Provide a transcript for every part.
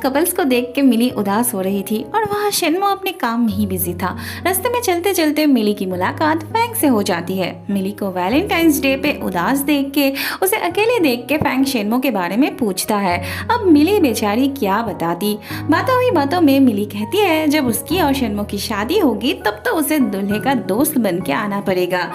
Couples को देख के मिली उदास हो रही थी और वहाँ शेनमो अपने काम में ही बिजी था। रास्ते में चलते चलते मिली की मुलाकात फैंग से हो जाती है। मिली को वैलेंटाइंस डे पे उदास देख के, उसे अकेले देख के फैंग शेनमो के बारे में पूछता है। अब मिली बेचारी क्या बताती। बातों ही बातों में मिली कहती है जब उसकी और शेनमो की शादी होगी तब तो उसे दूल्हे का दोस्त बन के आना पड़ेगा।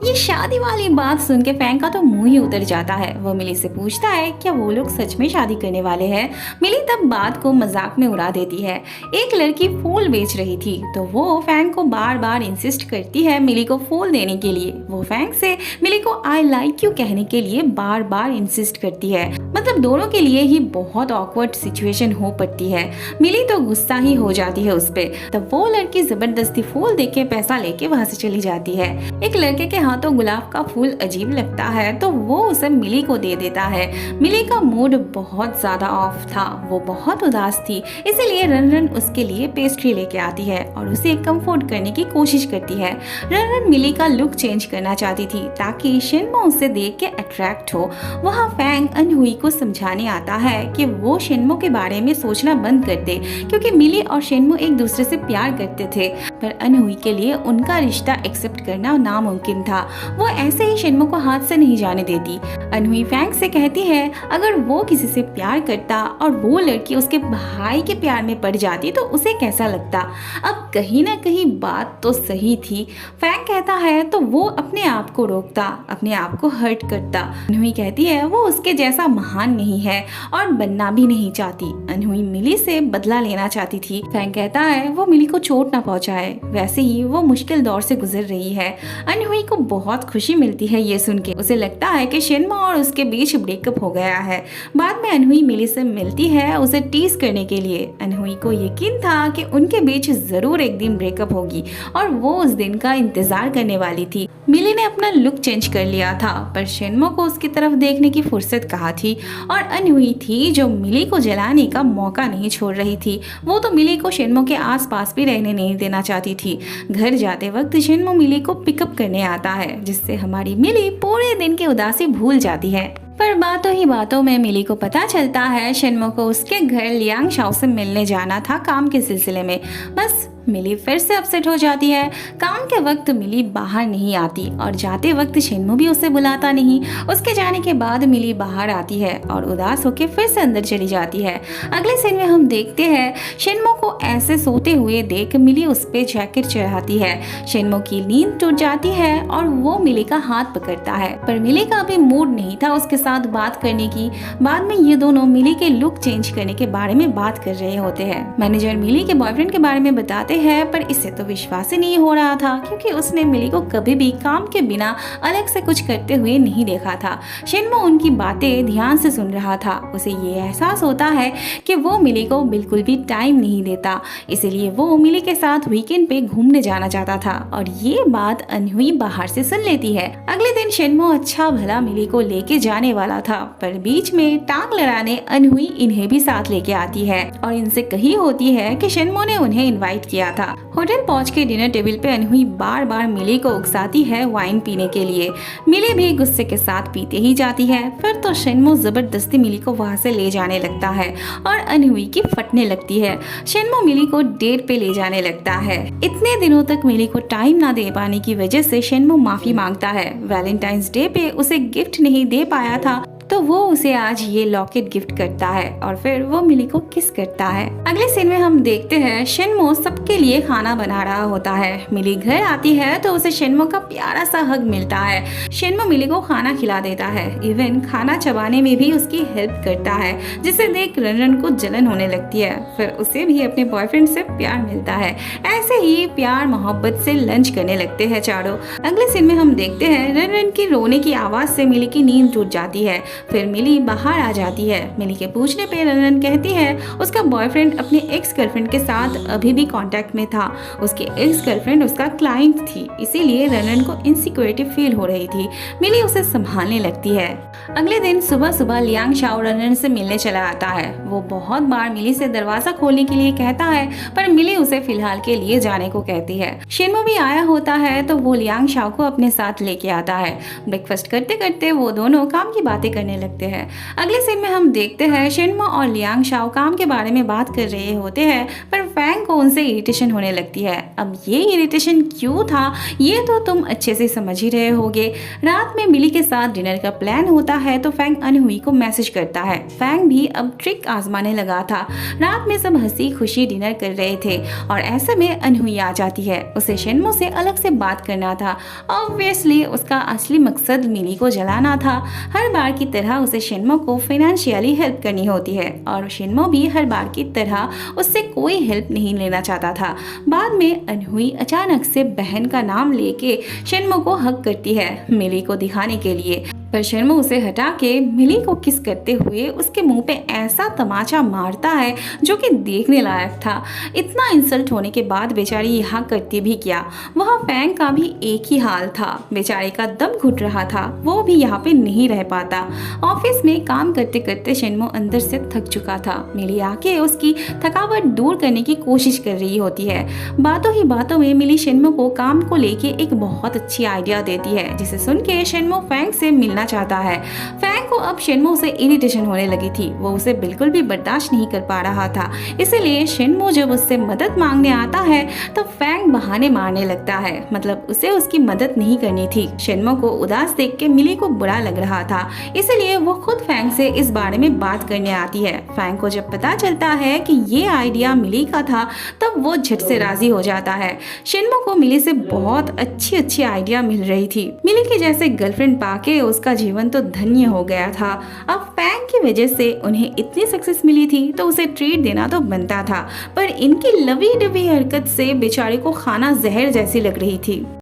ये शादी वाली बात सुन के फैंग का तो मुंह ही उतर जाता है। वो मिली से पूछता है क्या वो लोग सच में शादी करने वाले हैं। मिली तब बात को मजाक में उड़ा देती है। एक लड़की फूल बेच रही थी तो वो फैंग को बार बार इंसिस्ट करती है मिली को फूल देने के लिए। वो फैंग से मिली को आई लाइक यू कहने के लिए बार बार इंसिस्ट करती है। मतलब दोनों के लिए ही बहुत ऑकवर्ड सिचुएशन हो पड़ती है। मिली तो गुस्सा ही हो जाती है उस पे। तब वो लड़की जबरदस्ती फूल दे के पैसा लेके वहाँ से चली जाती है। एक लड़के के हाथों गुलाब का फूल अजीब लगता है तो वो उसे मिली को दे देता है। मिली का मूड बहुत ज्यादा ऑफ था, वो बहुत उदास थी, इसीलिए रन उसके लिए पेस्ट्री लेके आती है और उसे कंफर्ट करने की कोशिश करती है। रन मिली का लुक चेंज करना चाहती थी ताकि शेनमो उसे देख के अट्रैक्ट हो। वहाँ फैंग अनहुई को समझाने आता है कि वो शेनमो के बारे में सोचना बंद कर दे क्योंकि मिली और शेनमो एक दूसरे से प्यार करते थे, पर अनहुई के लिए उनका रिश्ता एक्सेप्ट करना नामुमकिन था। वो ऐसे ही शेनमो को हाथ से नहीं जाने देती। अनहुई फैंग से कहती है अगर वो किसी से प्यार करता और वो लड़की उसके भाई के प्यार में पड़ जाती तो उसे कैसा लगता। अब कहीं ना कहीं बात तो सही थी। फैंग कहता है तो वो अपने आप को रोकता, अपने आप को हर्ट करता। अनहुई कहती है वो उसके जैसा महान नहीं है और बनना भी नहीं चाहती। अनहुई मिली से बदला लेना चाहती थी। फैंग कहता है वो मिली को चोट ना पहुंचाए, वैसे ही वो मुश्किल दौर से गुजर रही है। अनहुई को बहुत खुशी मिलती है ये सुन के। उसे लगता है कि शेनमो और उसके बीच ब्रेकअप हो गया है। बाद में अनहुई मिली से मिलती है उसे टीज करने के लिए। अनहुई को यकीन था कि उनके बीच जरूर एक दिन ब्रेकअप होगी और वो उस दिन का इंतजार करने वाली थी। मिली ने अपना लुक चेंज कर लिया था पर शेनमो को उसकी तरफ देखने की फुर्सत कहाँ थी और अनहुई थी जो मिली को जलाने का मौका नहीं छोड़ रही थी। वो तो मिली को शेनमो के आसपास भी रहने नहीं देना चाहती थी। घर जाते वक्त शेनमो मिली को पिकअप करने आता है जिससे हमारी मिली पूरे दिन की उदासी भूल जाती है। पर बातों ही बातों में मिली को पता चलता है शेनमो को उसके घर लियांग शाओ से मिलने जाना था काम के सिलसिले में। बस मिली फिर से अपसेट हो जाती है। काम के वक्त मिली बाहर नहीं आती और जाते वक्त शेनमो भी उसे बुलाता नहीं। उसके जाने के बाद मिली बाहर आती है और उदास होकर फिर से अंदर चली जाती है। अगले सीन में हम देखते हैं शेनमो को ऐसे सोते हुए देख मिली उस पे जैकेट चढ़ाती है। शेनमो की नींद टूट जाती है और वो मिली का हाथ पकड़ता है, पर मिली का अभी मूड नहीं था उसके साथ बात करने की। बाद में ये दोनों मिली के लुक चेंज करने के बारे में बात कर रहे होते हैं। मैनेजर मिली के बॉयफ्रेंड के बारे में बताते है पर इसे तो विश्वास ही नहीं हो रहा था क्योंकि उसने मिली को कभी भी काम के बिना अलग से कुछ करते हुए नहीं देखा था। शेनमो उनकी बातें ध्यान से सुन रहा था। उसे ये एहसास होता है कि वो मिली को बिल्कुल भी टाइम नहीं देता, इसीलिए वो मिली के साथ वीकेंड पे घूमने जाना चाहता था और ये बात अनहुई बाहर से सुन लेती है। अगले दिन शेनमो अच्छा भला मिली को लेके जाने वाला था पर बीच में टांग लड़ाने अनहुई इन्हें भी साथ लेके आती है और इनसे कही होती है कि शेनमो ने उन्हें इनवाइट किया था। होटल पहुंच के डिनर टेबल पे अनहुई बार बार मिली को उकसाती है वाइन पीने के लिए। मिली भी गुस्से के साथ पीते ही जाती है। फिर तो शेनमो जबरदस्ती मिली को वहां से ले जाने लगता है और अनहुई की फटने लगती है। शेनमो मिली को डेट पे ले जाने लगता है। इतने दिनों तक मिली को टाइम ना दे पाने की वजह से शेनमो माफी मांगता है। वैलेंटाइंस डे पे उसे गिफ्ट नहीं दे पाया था तो वो उसे आज ये लॉकेट गिफ्ट करता है और फिर वो मिली को किस करता है। अगले सीन में हम देखते हैं शेनमो सबके लिए खाना बना रहा होता है। मिली घर आती है तो उसे शेनमो का प्यारा सा हग मिलता है। शेनमो मिली को खाना खिला देता है, इवन खाना चबाने में भी उसकी हेल्प करता है, जिसे देख रन को जलन होने लगती है। फिर उसे भी अपने बॉयफ्रेंड से प्यार मिलता है। ऐसे ही प्यार मोहब्बत से लंच करने लगते हैं चारों। अगले सीन में हम देखते हैं रन की रोने की आवाज से मिली की नींद टूट जाती है। फिर मिली बाहर आ जाती है। मिली के पूछने पे रन कहती है उसका बॉयफ्रेंड अपने एक्स गर्लफ्रेंड के साथ अभी भी कांटेक्ट में था। उसके एक्स गर्लफ्रेंड उसका क्लाइंट थी, इसीलिए रन को इनसिक्योरिटी फील हो रही थी। मिली उसे संभालने लगती है। अगले दिन सुबह सुबह लियांग शाओ रनर से मिलने चला आता है। वो बहुत बार मिली से दरवाजा खोलने के लिए कहता है, पर मिली उसे फिलहाल के लिए जाने को कहती है। शिन्मो भी आया होता है तो वो लियांग शाओ को अपने साथ लेके आता है। ब्रेकफास्ट करते करते वो दोनों काम की बातें करने लगते हैं। अगले सीन में हम देखते हैं शिन्मो और लियांग शाओ काम के बारे में बात कर रहे होते हैं, पर फैंग को उनसे इरिटेशन होने लगती है। अब ये इरिटेशन क्यों था ये तो तुम अच्छे से समझ ही रहे होगे। रात में मिली के साथ डिनर का प्लान होता है तो फैंग अनहुई को मैसेज करता है। फैंग भी अब ट्रिक आजमाने लगा था। रात में सब हंसी खुशी डिनर कर रहे थे और ऐसे में अनहुई आ जाती है। उसे शिन्मो से अलग से बात करना था। ऑब्वियसली उसका असली मकसद मिली को जलाना था। हर बार की तरह उसे शिन्मो को फाइनेंशियली हेल्प करनी होती है और शिन्मो भी हर बार की तरह उससे कोई हेल्प नहीं लेना चाहता था। बाद में अनहुई अचानक से बहन का नाम लेके शिन्मो को हक करती है मिली को दिखाने के लिए, पर शिन्मो उसे हटा के मिली को किस करते हुए उसके मुंह पे ऐसा तमाचा मारता है जो कि देखने लायक था। इतना इंसल्ट होने के बाद बेचारी यहाँ करती भी क्या। वहाँ फैंग का भी एक ही हाल था। बेचारे का दम घुट रहा था, वो भी यहाँ पे नहीं रह पाता। ऑफिस में काम करते करते शिन्मो अंदर से थक चुका था। मिली आके उसकी थकावट दूर करने की कोशिश कर रही होती है। बातों ही बातों में मिली शिन्मो को काम को लेके एक बहुत अच्छी आइडिया देती है, जिसे सुन के शिन्मो फैंग से मिलना चाहता है। फैंग को अब शिन्मो से इरिटेशन होने लगी थी। वो उसे बिल्कुल भी बर्दाश्त नहीं कर पा रहा था। इसलिए शिन्मो जब उससे मदद मांगने आता है तो फैंग बहाने मारने लगता है, मतलब उसे उसकी मदद नहीं करनी थी। शिन्मो को उदास देख के मिली को बुरा लग रहा था, इसलिए वो खुद फैंग से इस बारे में बात करने आती है। फैंग को जब पता चलता है कि ये आइडिया मिली का था तब वो झट से राजी हो जाता है। शिन्मो को मिली से बहुत अच्छी अच्छी आइडिया मिल रही थी। मिली की जैसे गर्लफ्रेंड पाके उसका जीवन तो धन्य हो गया था। अब फैंग की वजह से उन्हें इतनी सक्सेस मिली थी तो उसे ट्रीट देना तो बनता था, पर इनकी लवी डबी हरकत से बेचारे को खाना जहर जैसी लग रही थी।